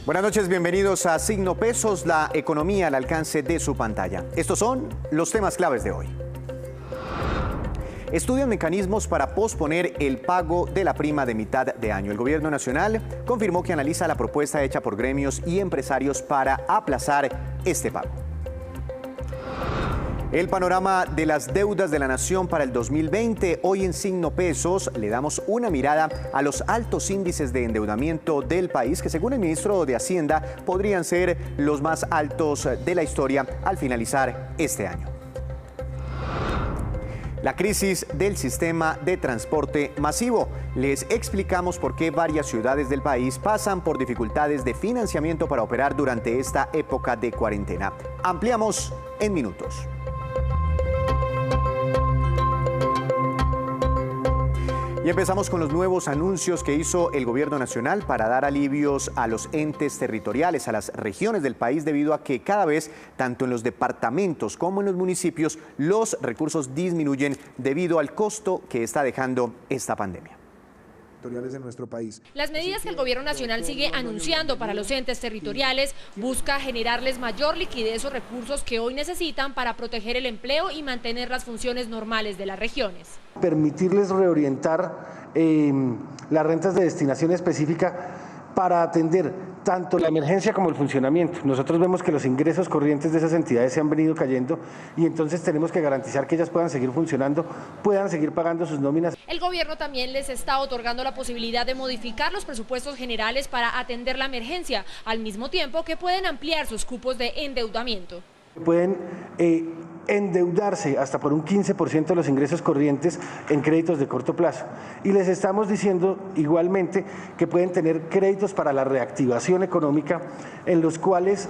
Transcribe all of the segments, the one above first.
Buenas noches, bienvenidos a Signo Pesos, la economía al alcance de su pantalla. Estos son los temas claves de hoy. Estudian mecanismos para posponer el pago de la prima de mitad de año. El gobierno nacional confirmó que analiza la propuesta hecha por gremios y empresarios para aplazar este pago. El panorama de las deudas de la nación para el 2020. Hoy en Signo Pesos le damos una mirada a los altos índices de endeudamiento del país, que según el ministro de Hacienda podrían ser los más altos de la historia al finalizar este año. La crisis del sistema de transporte masivo. Les explicamos por qué varias ciudades del país pasan por dificultades de financiamiento para operar durante esta época de cuarentena. Ampliamos en minutos. Y empezamos con los nuevos anuncios que hizo el gobierno nacional para dar alivios a los entes territoriales, a las regiones del país, debido a que cada vez, tanto en los departamentos como en los municipios, los recursos disminuyen debido al costo que está dejando esta pandemia. En nuestro país. Las medidas que el gobierno nacional sigue anunciando para los entes territoriales busca generarles mayor liquidez o recursos que hoy necesitan para proteger el empleo y mantener las funciones normales de las regiones. Permitirles reorientar las rentas de destinación específica para atender tanto la emergencia como el funcionamiento. Nosotros vemos que los ingresos corrientes de esas entidades se han venido cayendo y entonces tenemos que garantizar que ellas puedan seguir funcionando, puedan seguir pagando sus nóminas. El gobierno también les está otorgando la posibilidad de modificar los presupuestos generales para atender la emergencia, al mismo tiempo que pueden ampliar sus cupos de endeudamiento. Pueden endeudarse hasta por un 15% de los ingresos corrientes en créditos de corto plazo. Y les estamos diciendo igualmente que pueden tener créditos para la reactivación económica en los cuales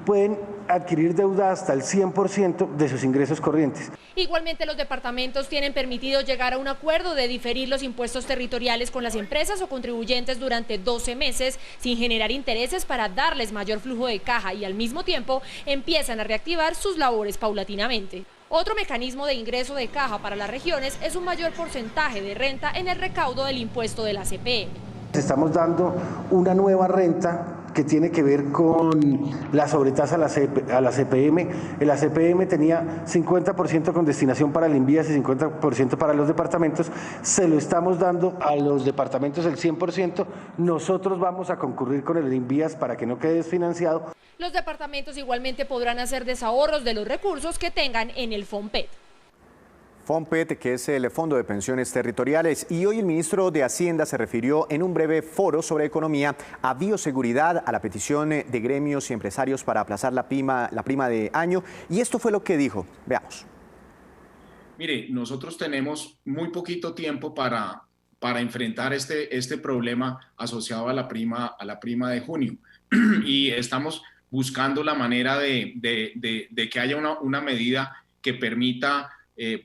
pueden adquirir deuda hasta el 100% de sus ingresos corrientes. Igualmente los departamentos tienen permitido llegar a un acuerdo de diferir los impuestos territoriales con las empresas o contribuyentes durante 12 meses sin generar intereses para darles mayor flujo de caja y al mismo tiempo empiezan a reactivar sus labores paulatinamente. Otro mecanismo de ingreso de caja para las regiones es un mayor porcentaje de renta en el recaudo del impuesto de la CPM. Estamos dando una nueva renta que tiene que ver con la sobretasa a la CPM. La CPM tenía 50% con destinación para el INVIAS y 50% para los departamentos. Se lo estamos dando a los departamentos el 100%. Nosotros vamos a concurrir con el INVIAS para que no quede desfinanciado. Los departamentos igualmente podrán hacer desahorros de los recursos que tengan en el FOMPET. FOMPET, que es el Fondo de Pensiones Territoriales, y hoy el ministro de Hacienda se refirió en un breve foro sobre economía a bioseguridad, a la petición de gremios y empresarios para aplazar la prima de año, y esto fue lo que dijo. Veamos. Mire, nosotros tenemos muy poquito tiempo para enfrentar este problema asociado a la prima de junio, y estamos buscando la manera de que haya una medida que permita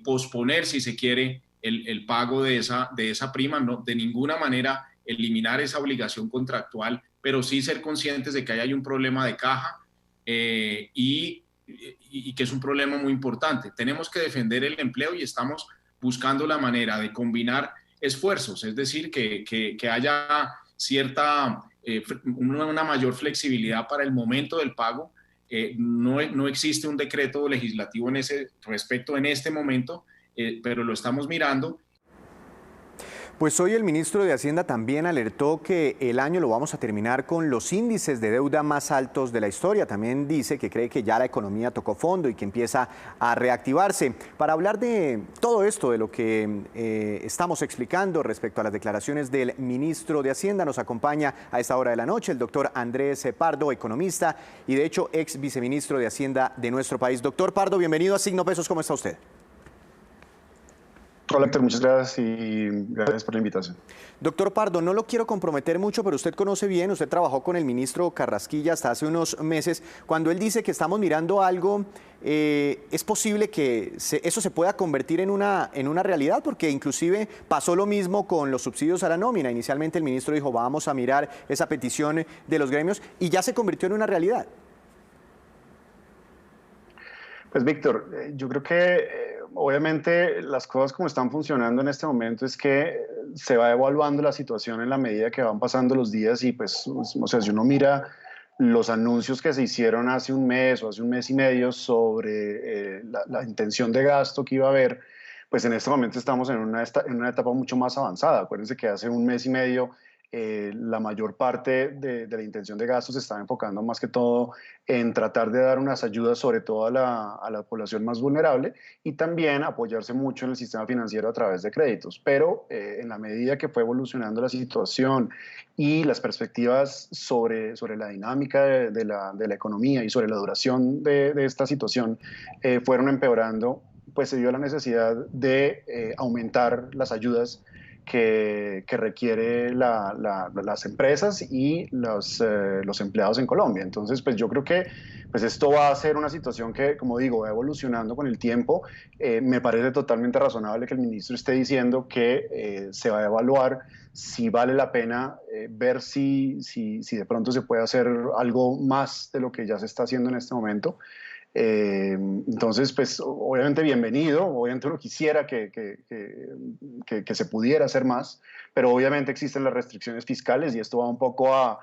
posponer, si se quiere, el pago de esa prima, no, de ninguna manera eliminar esa obligación contractual, pero sí ser conscientes de que ahí hay un problema de caja y que es un problema muy importante. Tenemos que defender el empleo y estamos buscando la manera de combinar esfuerzos, es decir, que haya una mayor flexibilidad para el momento del pago. No existe un decreto legislativo en ese respecto en este momento, pero lo estamos mirando. Pues hoy el ministro de Hacienda también alertó que el año lo vamos a terminar con los índices de deuda más altos de la historia. También dice que cree que ya la economía tocó fondo y que empieza a reactivarse. Para hablar de todo esto, de lo que estamos explicando respecto a las declaraciones del ministro de Hacienda, nos acompaña a esta hora de la noche el doctor Andrés Pardo, economista y de hecho ex viceministro de Hacienda de nuestro país. Doctor Pardo, bienvenido a Signo Pesos, ¿cómo está usted? Hola Héctor, muchas gracias y gracias por la invitación. Doctor Pardo, no lo quiero comprometer mucho, pero usted conoce bien, usted trabajó con el ministro Carrasquilla hasta hace unos meses. Cuando él dice que estamos mirando algo, ¿es posible que eso se pueda convertir en una realidad? Porque inclusive pasó lo mismo con los subsidios a la nómina. Inicialmente el ministro dijo, vamos a mirar esa petición de los gremios y ya se convirtió en una realidad. Pues Víctor, yo creo que obviamente las cosas como están funcionando en este momento es que se va evaluando la situación en la medida que van pasando los días y pues, o sea, si uno mira los anuncios que se hicieron hace un mes o hace un mes y medio sobre la intención de gasto que iba a haber, pues en este momento estamos en en una etapa mucho más avanzada. Acuérdense que hace un mes y medio la mayor parte de la intención de gasto se está enfocando más que todo en tratar de dar unas ayudas sobre todo a la población más vulnerable y también apoyarse mucho en el sistema financiero a través de créditos. Pero en la medida que fue evolucionando la situación y las perspectivas sobre la dinámica de la economía y sobre la duración de esta situación fueron empeorando, pues se dio la necesidad de aumentar las ayudas que requiere las empresas y los empleados en Colombia. Entonces, pues yo creo que pues esto va a ser una situación que, como digo, va evolucionando con el tiempo. Me parece totalmente razonable que el ministro esté diciendo que se va a evaluar si vale la pena ver si de pronto se puede hacer algo más de lo que ya se está haciendo en este momento. Entonces, pues obviamente bienvenido, obviamente uno quisiera que se pudiera hacer más, pero obviamente existen las restricciones fiscales y esto va un poco a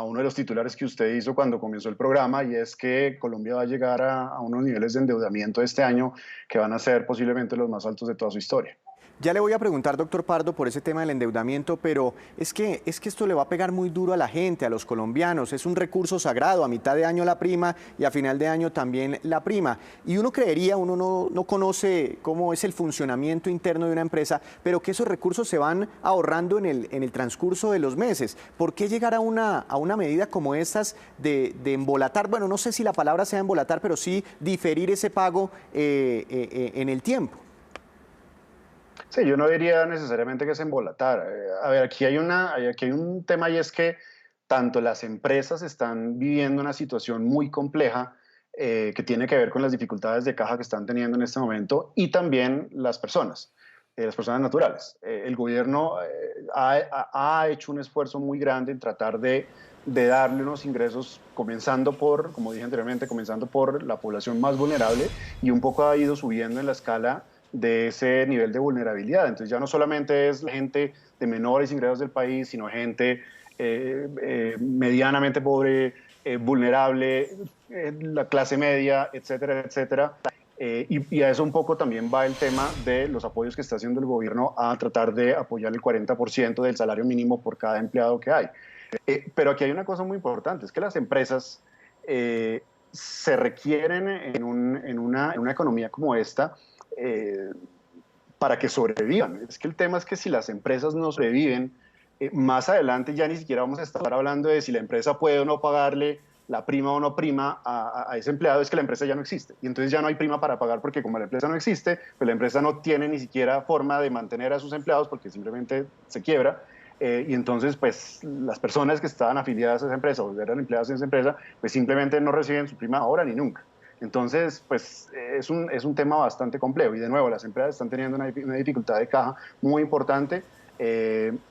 uno de los titulares que usted hizo cuando comenzó el programa y es que Colombia va a llegar a unos niveles de endeudamiento este año que van a ser posiblemente los más altos de toda su historia. Ya le voy a preguntar, doctor Pardo, por ese tema del endeudamiento, pero es que esto le va a pegar muy duro a la gente, a los colombianos. Es un recurso sagrado, a mitad de año la prima y a final de año también la prima. Y uno creería, uno no conoce cómo es el funcionamiento interno de una empresa, pero que esos recursos se van ahorrando en el transcurso de los meses. ¿Por qué llegar a una medida como estas de embolatar? Bueno, no sé si la palabra sea embolatar, pero sí diferir ese pago en el tiempo. Sí, yo no diría necesariamente que se embolatar. A ver, aquí hay un tema y es que tanto las empresas están viviendo una situación muy compleja que tiene que ver con las dificultades de caja que están teniendo en este momento y también las personas naturales. El gobierno ha hecho un esfuerzo muy grande en tratar de darle unos ingresos, comenzando por, como dije anteriormente, comenzando por la población más vulnerable y un poco ha ido subiendo en la escala de ese nivel de vulnerabilidad. Entonces ya no solamente es la gente de menores ingresos del país, sino gente medianamente pobre, vulnerable, la clase media, etcétera, etcétera. Y a eso un poco también va el tema de los apoyos que está haciendo el gobierno a tratar de apoyar el 40% del salario mínimo por cada empleado que hay. Pero aquí hay una cosa muy importante, es que las empresas se requieren en una economía como esta para que sobrevivan. Es que el tema es que si las empresas no sobreviven, más adelante ya ni siquiera vamos a estar hablando de si la empresa puede o no pagarle la prima o no prima a ese empleado, es que la empresa ya no existe. Y entonces ya no hay prima para pagar porque como la empresa no existe, pues la empresa no tiene ni siquiera forma de mantener a sus empleados porque simplemente se quiebra. Y entonces, pues, las personas que estaban afiliadas a esa empresa o eran empleadas en esa empresa, pues simplemente no reciben su prima ahora ni nunca. Entonces, pues es un tema bastante complejo y de nuevo las empresas están teniendo una dificultad de caja muy importante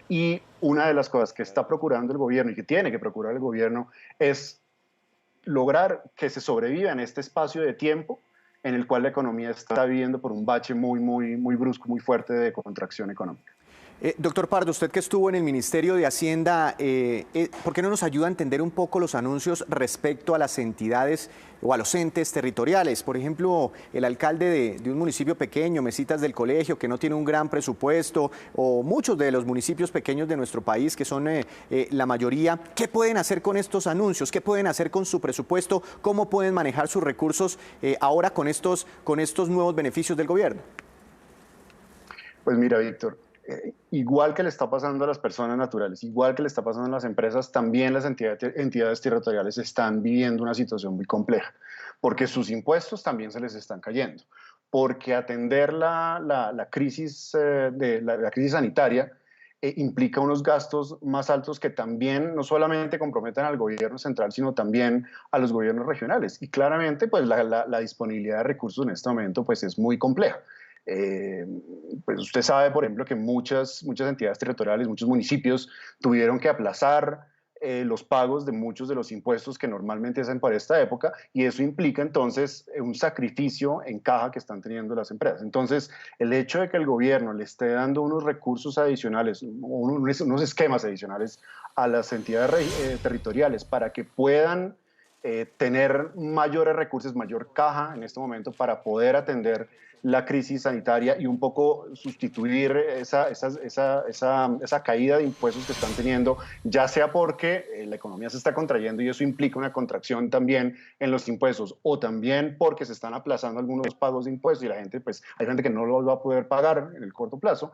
y una de las cosas que está procurando el gobierno y que tiene que procurar el gobierno es lograr que se sobreviva en este espacio de tiempo en el cual la economía está viviendo por un bache muy brusco, muy fuerte de contracción económica. Doctor Pardo, usted que estuvo en el Ministerio de Hacienda, ¿por qué no nos ayuda a entender un poco los anuncios respecto a las entidades o a los entes territoriales? Por ejemplo, el alcalde de un municipio pequeño, Mesitas del Colegio, que no tiene un gran presupuesto, o muchos de los municipios pequeños de nuestro país, que son la mayoría, ¿qué pueden hacer con estos anuncios? ¿Qué pueden hacer con su presupuesto? ¿Cómo pueden manejar sus recursos ahora con estos nuevos beneficios del gobierno? Pues mira, Víctor, igual que le está pasando a las personas naturales, igual que le está pasando a las empresas, también las entidades territoriales están viviendo una situación muy compleja, porque sus impuestos también se les están cayendo, porque atender la crisis sanitaria implica unos gastos más altos que también no solamente comprometen al gobierno central, sino también a los gobiernos regionales. Y claramente, pues la disponibilidad de recursos en este momento pues, es muy compleja. Pues usted sabe, por ejemplo, que muchas entidades territoriales, muchos municipios tuvieron que aplazar los pagos de muchos de los impuestos que normalmente hacen para esta época, y eso implica entonces un sacrificio en caja que están teniendo las empresas. Entonces, el hecho de que el gobierno le esté dando unos recursos adicionales, unos esquemas adicionales a las entidades territoriales para que puedan tener mayores recursos, mayor caja en este momento para poder atender la crisis sanitaria y un poco sustituir esa caída de impuestos que están teniendo, ya sea porque la economía se está contrayendo y eso implica una contracción también en los impuestos, o también porque se están aplazando algunos pagos de impuestos y la gente, pues hay gente que no los va a poder pagar en el corto plazo.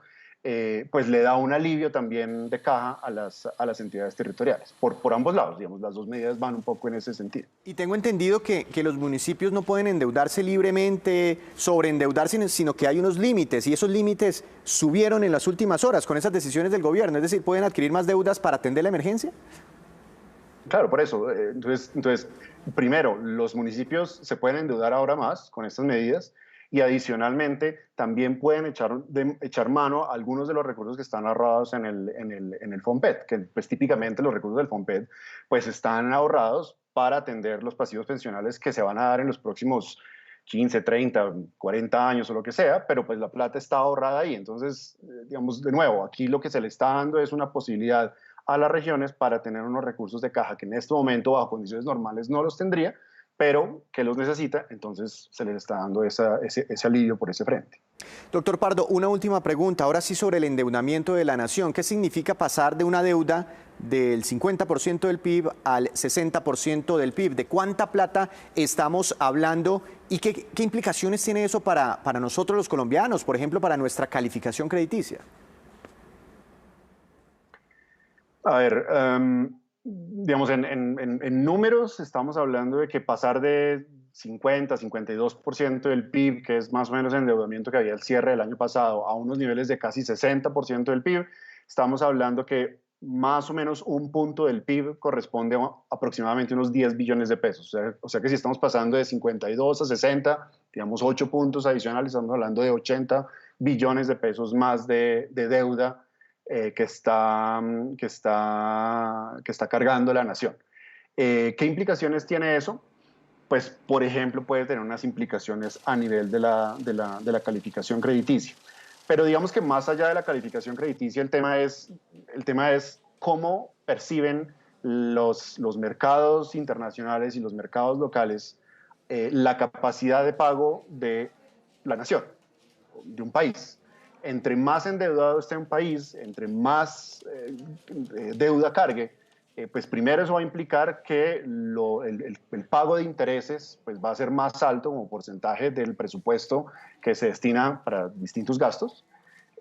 Pues le da un alivio también de caja a las entidades territoriales, por ambos lados, digamos, las dos medidas van un poco en ese sentido. Y tengo entendido que los municipios no pueden endeudarse libremente, sobreendeudarse, sino que hay unos límites, y esos límites subieron en las últimas horas con esas decisiones del gobierno, es decir, ¿pueden adquirir más deudas para atender la emergencia? Claro, por eso. Entonces, primero, los municipios se pueden endeudar ahora más con estas medidas, y adicionalmente también pueden echar mano a algunos de los recursos que están ahorrados en el FOMPET, que pues típicamente los recursos del FOMPET pues están ahorrados para atender los pasivos pensionales que se van a dar en los próximos 15, 30, 40 años o lo que sea, pero pues la plata está ahorrada ahí. Entonces, digamos, de nuevo, aquí lo que se le está dando es una posibilidad a las regiones para tener unos recursos de caja que en este momento, bajo condiciones normales, no los tendría, pero que los necesita, entonces se les está dando ese alivio por ese frente. Doctor Pardo, una última pregunta, ahora sí sobre el endeudamiento de la nación. ¿Qué significa pasar de una deuda del 50% del PIB al 60% del PIB? ¿De cuánta plata estamos hablando y qué implicaciones tiene eso para nosotros los colombianos, por ejemplo, para nuestra calificación crediticia? A ver, digamos, en números estamos hablando de que pasar de 50, 52% del PIB, que es más o menos el endeudamiento que había al cierre del año pasado, a unos niveles de casi 60% del PIB, estamos hablando que más o menos un punto del PIB corresponde a aproximadamente unos 10 billones de pesos. O sea que si estamos pasando de 52 a 60, digamos 8 puntos adicionales, estamos hablando de 80 billones de pesos más de deuda que está cargando la nación. ¿Qué implicaciones tiene eso? Pues, por ejemplo, puede tener unas implicaciones a nivel de la calificación crediticia. Pero digamos que más allá de la calificación crediticia, el tema es cómo perciben los mercados internacionales y los mercados locales la capacidad de pago de la nación, de un país. Entre más endeudado esté un país, entre más deuda cargue, pues primero eso va a implicar que el pago de intereses pues va a ser más alto como porcentaje del presupuesto que se destina para distintos gastos.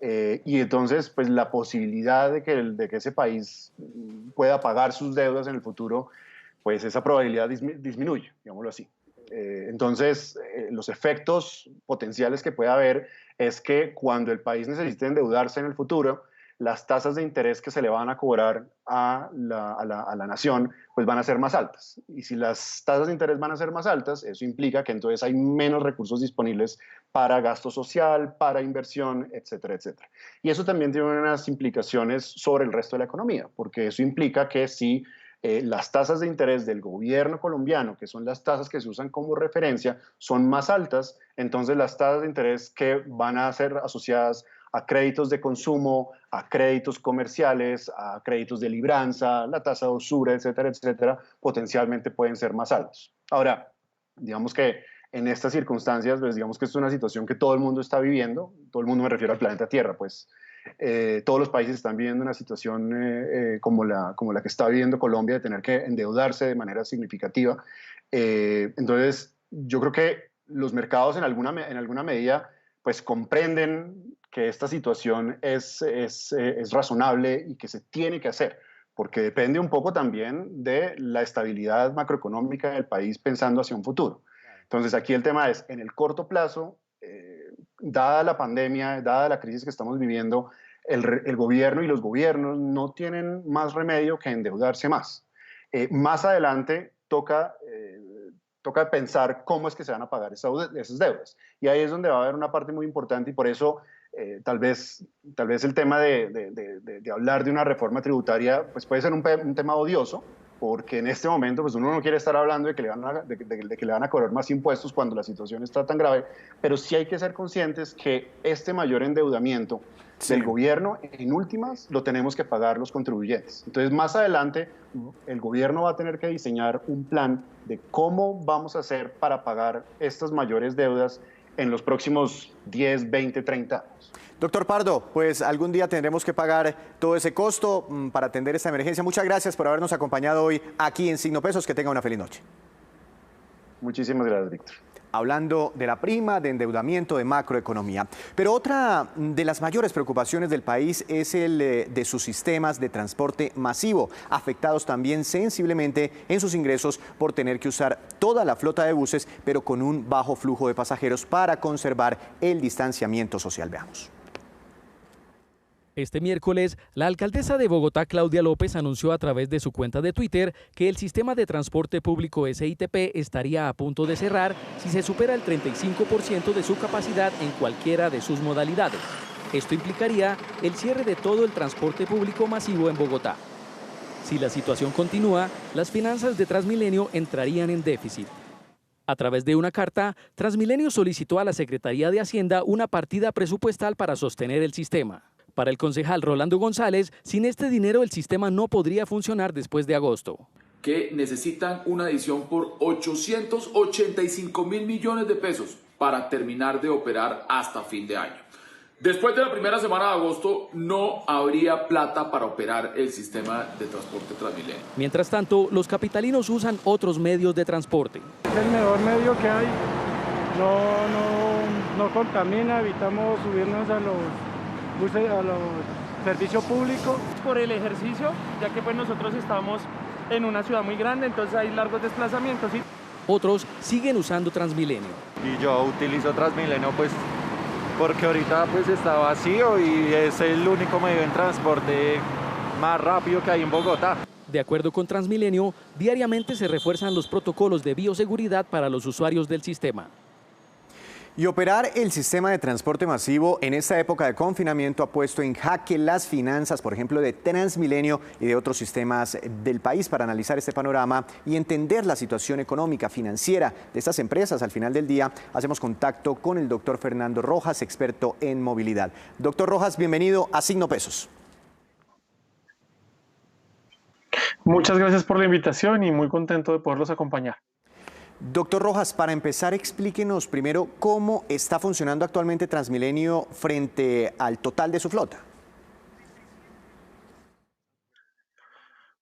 Y entonces pues la posibilidad de que ese país pueda pagar sus deudas en el futuro, pues esa probabilidad disminuye, digámoslo así. Entonces, los efectos potenciales que puede haber es que cuando el país necesite endeudarse en el futuro, las tasas de interés que se le van a cobrar a la nación pues van a ser más altas. Y si las tasas de interés van a ser más altas, eso implica que entonces hay menos recursos disponibles para gasto social, para inversión, etcétera, etcétera. Y eso también tiene unas implicaciones sobre el resto de la economía, porque eso implica que si las tasas de interés del gobierno colombiano, que son las tasas que se usan como referencia, son más altas, entonces las tasas de interés que van a ser asociadas a créditos de consumo, a créditos comerciales, a créditos de libranza, la tasa de usura, etcétera, etcétera, potencialmente pueden ser más altos. Ahora, digamos que en estas circunstancias, pues digamos que esto es una situación que todo el mundo está viviendo, todo el mundo me refiero al planeta Tierra, pues todos los países están viviendo una situación como la que está viviendo Colombia, de tener que endeudarse de manera significativa. Entonces, yo creo que los mercados en alguna medida pues comprenden que esta situación es razonable y que se tiene que hacer, porque depende un poco también de la estabilidad macroeconómica del país pensando hacia un futuro. Entonces, aquí el tema es, en el corto plazo, dada la pandemia, dada la crisis que estamos viviendo, el gobierno y los gobiernos no tienen más remedio que endeudarse más. Más adelante toca toca pensar cómo es que se van a pagar esas deudas. Y ahí es donde va a haber una parte muy importante y por eso tal vez el tema de hablar de una reforma tributaria pues puede ser un tema odioso, porque en este momento pues uno no quiere estar hablando de que le van a cobrar más impuestos cuando la situación está tan grave, pero sí hay que ser conscientes que este mayor endeudamiento del gobierno, en últimas, lo tenemos que pagar los contribuyentes. Entonces, más adelante, el gobierno va a tener que diseñar un plan de cómo vamos a hacer para pagar estas mayores deudas en los próximos 10, 20, 30 años. Doctor Pardo, pues algún día tendremos que pagar todo ese costo para atender esta emergencia. Muchas gracias por habernos acompañado hoy aquí en Signo Pesos. Que tenga una feliz noche. Muchísimas gracias, Víctor. Hablando de la prima, de endeudamiento, de macroeconomía. Pero otra de las mayores preocupaciones del país es el de sus sistemas de transporte masivo, afectados también sensiblemente en sus ingresos por tener que usar toda la flota de buses, pero con un bajo flujo de pasajeros para conservar el distanciamiento social. Veamos. Este miércoles, la alcaldesa de Bogotá, Claudia López, anunció a través de su cuenta de Twitter que el sistema de transporte público SITP estaría a punto de cerrar si se supera el 35% de su capacidad en cualquiera de sus modalidades. Esto implicaría el cierre de todo el transporte público masivo en Bogotá. Si la situación continúa, las finanzas de Transmilenio entrarían en déficit. A través de una carta, Transmilenio solicitó a la Secretaría de Hacienda una partida presupuestal para sostener el sistema. Para el concejal Rolando González, sin este dinero el sistema no podría funcionar después de agosto. Que necesitan una adición por 885.000 millones de pesos para terminar de operar hasta fin de año. Después de la primera semana de agosto no habría plata para operar el sistema de transporte Transmilenio. Mientras tanto, los capitalinos usan otros medios de transporte. Es el mejor medio que hay, no contamina, evitamos subirnos a los servicios públicos. Por el ejercicio, ya que pues nosotros estamos en una ciudad muy grande, entonces hay largos desplazamientos. ¿Sí? Otros siguen usando Transmilenio. Y yo utilizo Transmilenio pues porque ahorita pues está vacío y es el único medio de transporte más rápido que hay en Bogotá. De acuerdo con Transmilenio, diariamente se refuerzan los protocolos de bioseguridad para los usuarios del sistema. Y operar el sistema de transporte masivo en esta época de confinamiento ha puesto en jaque las finanzas, por ejemplo, de Transmilenio y de otros sistemas del país. Para analizar este panorama y entender la situación económica, financiera de estas empresas, al final del día hacemos contacto con el doctor Fernando Rojas, experto en movilidad. Doctor Rojas, bienvenido a Signo Pesos. Muchas gracias por la invitación y muy contento de poderlos acompañar. Doctor Rojas, para empezar, explíquenos primero cómo está funcionando actualmente Transmilenio frente al total de su flota.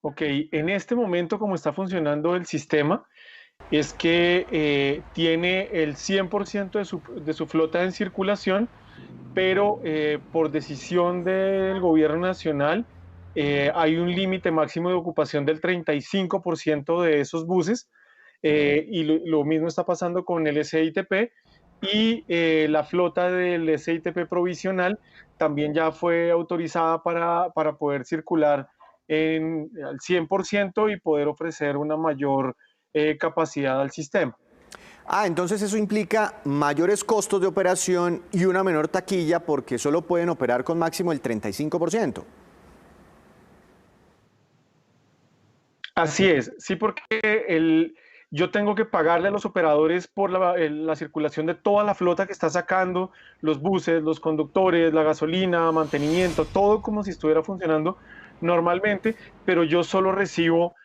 Ok, en este momento como está funcionando el sistema es que tiene el 100% de su flota en circulación, pero por decisión del gobierno nacional hay un límite máximo de ocupación del 35% de esos buses. Y lo mismo está pasando con el SITP y la flota del SITP provisional también ya fue autorizada para poder circular al 100% y poder ofrecer una mayor capacidad al sistema. Entonces eso implica mayores costos de operación y una menor taquilla porque solo pueden operar con máximo el 35%. Así es, sí, porque yo tengo que pagarle a los operadores por la circulación de toda la flota que está sacando, los buses, los conductores, la gasolina, mantenimiento, todo como si estuviera funcionando normalmente, pero yo solo recibo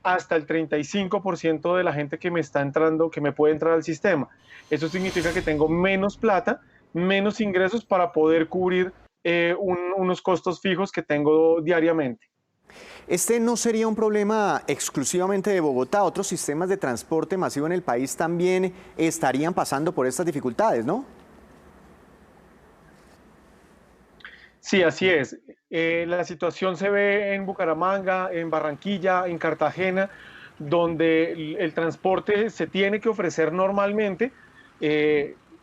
hasta el 35% de la gente que me está entrando, que me puede entrar al sistema. Eso significa que tengo menos plata, menos ingresos para poder cubrir unos costos fijos que tengo diariamente. Este no sería un problema exclusivamente de Bogotá. Otros sistemas de transporte masivo en el país también estarían pasando por estas dificultades, ¿no? Sí, así es. La situación se ve en Bucaramanga, en Barranquilla, en Cartagena, donde el transporte se tiene que ofrecer normalmente.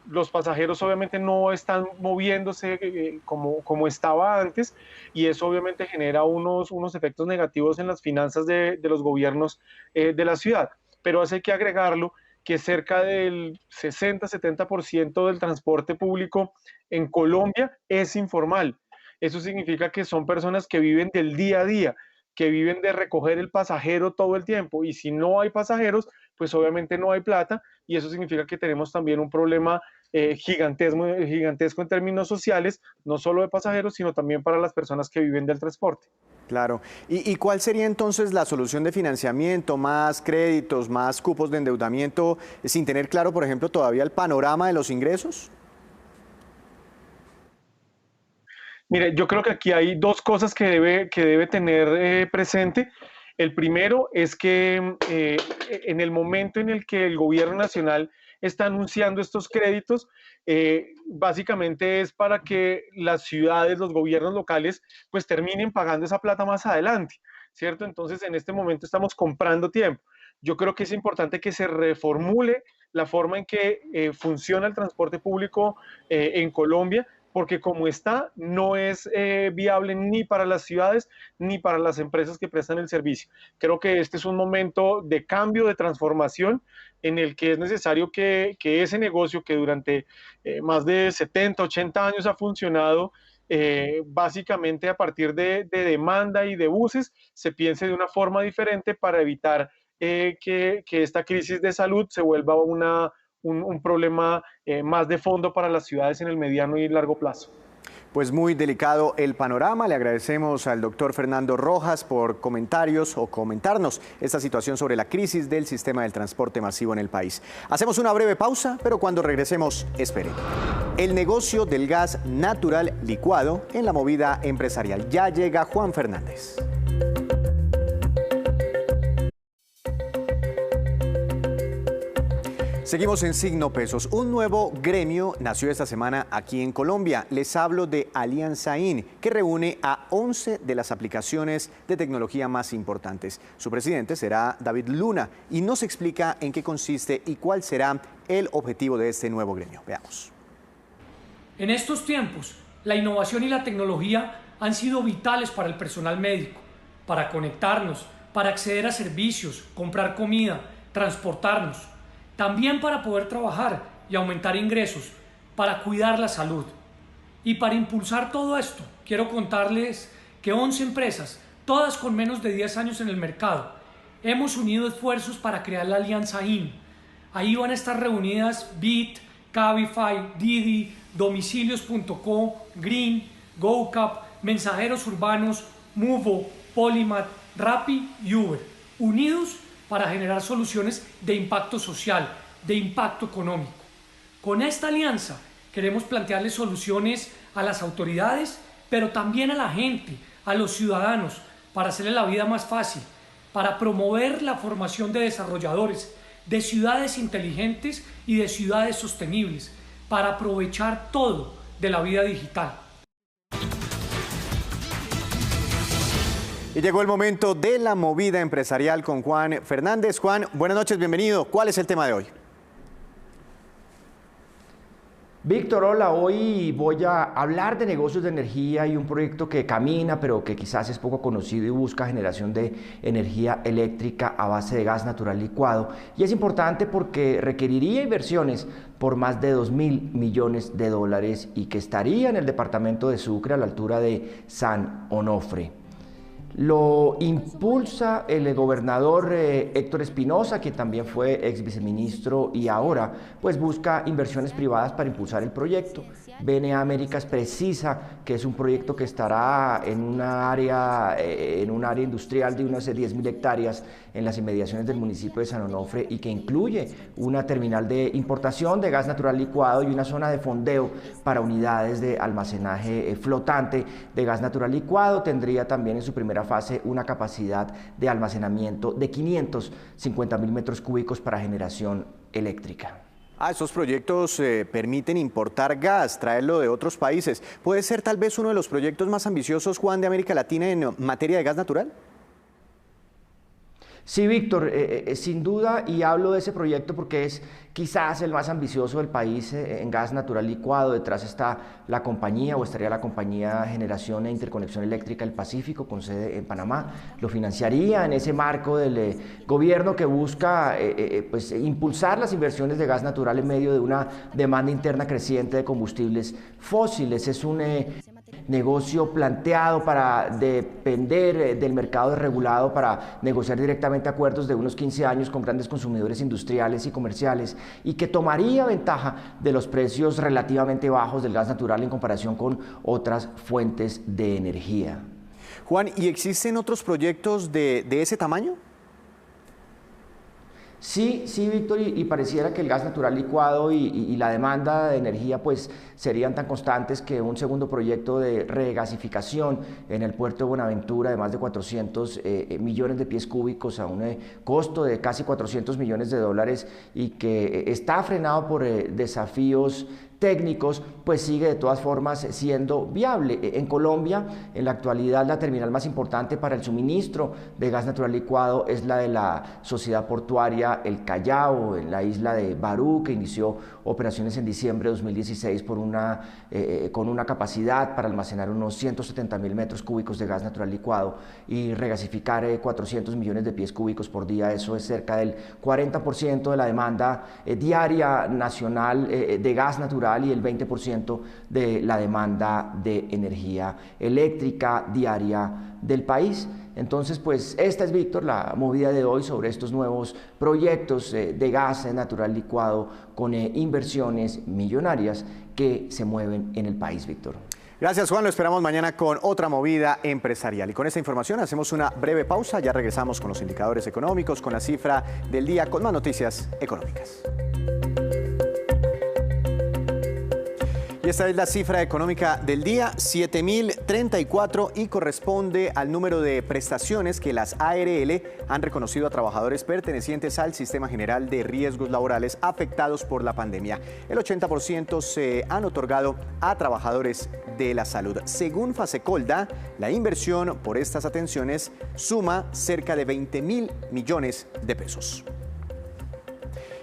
Los pasajeros obviamente no están moviéndose como estaba antes y eso obviamente genera unos efectos negativos en las finanzas de los gobiernos de la ciudad. pero eso hay que agregarlo, que cerca del 60-70% del transporte público en Colombia es informal. Eso significa que son personas que viven del día a día, que viven de recoger el pasajero todo el tiempo, y si no hay pasajeros, pues obviamente no hay plata, y eso significa que tenemos también un problema gigantesco en términos sociales, no solo de pasajeros, sino también para las personas que viven del transporte. Claro. ¿Y cuál sería entonces la solución de financiamiento? ¿Más créditos, más cupos de endeudamiento, sin tener claro, por ejemplo, todavía el panorama de los ingresos? Mire, yo creo que aquí hay dos cosas que debe tener presente. El primero es que en el momento en el que el gobierno nacional está anunciando estos créditos, básicamente es para que las ciudades, los gobiernos locales, pues terminen pagando esa plata más adelante, ¿cierto? Entonces, en este momento estamos comprando tiempo. Yo creo que es importante que se reformule la forma en que funciona el transporte público en Colombia, porque como está, no es viable ni para las ciudades ni para las empresas que prestan el servicio. Creo que este es un momento de cambio, de transformación, en el que es necesario que ese negocio que durante más de 70, 80 años ha funcionado, básicamente a partir de demanda y de buses, se piense de una forma diferente para evitar que esta crisis de salud se vuelva un problema más de fondo para las ciudades en el mediano y largo plazo. Pues muy delicado el panorama. Le agradecemos al doctor Fernando Rojas por comentarnos esta situación sobre la crisis del sistema del transporte masivo en el país. Hacemos una breve pausa, pero cuando regresemos, espere. El negocio del gas natural licuado en la movida empresarial. Ya llega Juan Fernández. Seguimos en Signo Pesos. Un nuevo gremio nació esta semana aquí en Colombia. Les hablo de Alianza IN, que reúne a 11 de las aplicaciones de tecnología más importantes. Su presidente será David Luna y nos explica en qué consiste y cuál será el objetivo de este nuevo gremio. Veamos. En estos tiempos, la innovación y la tecnología han sido vitales para el personal médico, para conectarnos, para acceder a servicios, comprar comida, transportarnos. También para poder trabajar y aumentar ingresos, para cuidar la salud. Y para impulsar todo esto, quiero contarles que 11 empresas, todas con menos de 10 años en el mercado, hemos unido esfuerzos para crear la Alianza IN. Ahí van a estar reunidas Bit, Cabify, Didi, Domicilios.co, Green, GoCap, Mensajeros Urbanos, Movo, Polymat, Rappi y Uber, unidos para generar soluciones de impacto social, de impacto económico. Con esta alianza queremos plantearle soluciones a las autoridades, pero también a la gente, a los ciudadanos, para hacerle la vida más fácil, para promover la formación de desarrolladores, de ciudades inteligentes y de ciudades sostenibles, para aprovechar todo de la vida digital. Y llegó el momento de la movida empresarial con Juan Fernández. Juan, buenas noches, bienvenido. ¿Cuál es el tema de hoy? Víctor, hola. Hoy voy a hablar de negocios de energía y un proyecto que camina, pero que quizás es poco conocido y busca generación de energía eléctrica a base de gas natural licuado. Y es importante porque requeriría inversiones por más de 2.000 millones de dólares y que estaría en el departamento de Sucre a la altura de San Onofre. Lo impulsa el gobernador Héctor Espinosa, que también fue ex viceministro y ahora pues busca inversiones privadas para impulsar el proyecto. BNA Américas precisa que es un proyecto que estará en un área industrial de unas 10.000 hectáreas en las inmediaciones del municipio de San Onofre y que incluye una terminal de importación de gas natural licuado y una zona de fondeo para unidades de almacenaje flotante de gas natural licuado. Tendría también en su primera fase una capacidad de almacenamiento de 550.000 metros cúbicos para generación eléctrica. Estos proyectos permiten importar gas, traerlo de otros países. ¿Puede ser tal vez uno de los proyectos más ambiciosos, Juan, de América Latina en materia de gas natural? Sí, Víctor, sin duda, y hablo de ese proyecto porque es quizás el más ambicioso del país en gas natural licuado. Detrás está la compañía, o estaría la compañía Generación e Interconexión Eléctrica del Pacífico, con sede en Panamá. Lo financiaría en ese marco del gobierno que busca pues, impulsar las inversiones de gas natural en medio de una demanda interna creciente de combustibles fósiles. Es un negocio planteado para depender del mercado desregulado, para negociar directamente acuerdos de unos 15 años con grandes consumidores industriales y comerciales, y que tomaría ventaja de los precios relativamente bajos del gas natural en comparación con otras fuentes de energía. Juan, ¿y existen otros proyectos de ese tamaño? Sí, Víctor, y pareciera que el gas natural licuado y la demanda de energía pues serían tan constantes que un segundo proyecto de regasificación en el puerto de Buenaventura de más de 400 millones de pies cúbicos a un costo de casi 400 millones de dólares y que está frenado por desafíos técnicos, pues sigue de todas formas siendo viable. En Colombia, en la actualidad, la terminal más importante para el suministro de gas natural licuado es la de la Sociedad Portuaria El Callao, en la isla de Barú, que inició operaciones en diciembre de 2016 con una capacidad para almacenar unos 170.000 metros cúbicos de gas natural licuado y regasificar 400 millones de pies cúbicos por día. Eso es cerca del 40% de la demanda diaria nacional de gas natural y el 20% de la demanda de energía eléctrica diaria del país. Entonces, pues esta es, Víctor, la movida de hoy sobre estos nuevos proyectos de gas natural licuado con inversiones millonarias que se mueven en el país, Víctor. Gracias, Juan. Lo esperamos mañana con otra movida empresarial. Y con esta información hacemos una breve pausa. Ya regresamos con los indicadores económicos, con la cifra del día, con más noticias económicas. Y esta es la cifra económica del día, 7.034, y corresponde al número de prestaciones que las ARL han reconocido a trabajadores pertenecientes al Sistema General de Riesgos Laborales afectados por la pandemia. El 80% se han otorgado a trabajadores de la salud. Según Fasecolda, la inversión por estas atenciones suma cerca de 20.000 millones de pesos.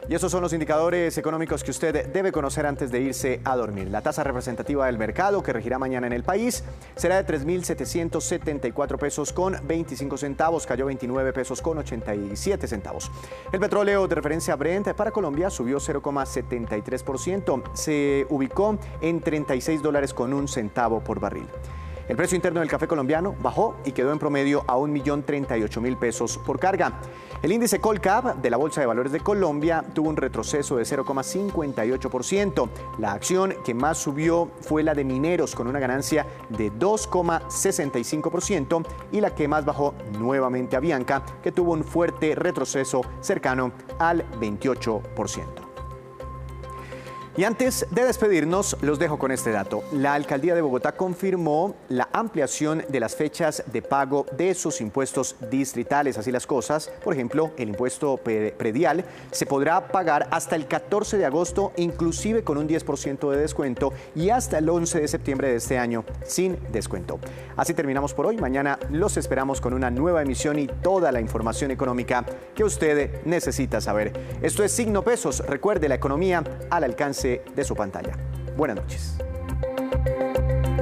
Y esos son los indicadores económicos que usted debe conocer antes de irse a dormir. La tasa representativa del mercado que regirá mañana en el país será de 3.774 pesos con 25 centavos, cayó 29 pesos con 87 centavos. El petróleo de referencia Brent para Colombia subió 0,73%, se ubicó en $36 con un centavo por barril. El precio interno del café colombiano bajó y quedó en promedio a 1.038.000 pesos por carga. El índice Colcap de la Bolsa de Valores de Colombia tuvo un retroceso de 0,58%. La acción que más subió fue la de Mineros, con una ganancia de 2,65%, y la que más bajó nuevamente Avianca, que tuvo un fuerte retroceso cercano al 28%. Y antes de despedirnos, los dejo con este dato. La Alcaldía de Bogotá confirmó la ampliación de las fechas de pago de sus impuestos distritales. Así las cosas, por ejemplo, el impuesto predial se podrá pagar hasta el 14 de agosto, inclusive con un 10% de descuento, y hasta el 11 de septiembre de este año sin descuento. Así terminamos por hoy. Mañana los esperamos con una nueva emisión y toda la información económica que usted necesita saber. Esto es Signo Pesos. Recuerde, la economía al alcance de su pantalla. Buenas noches.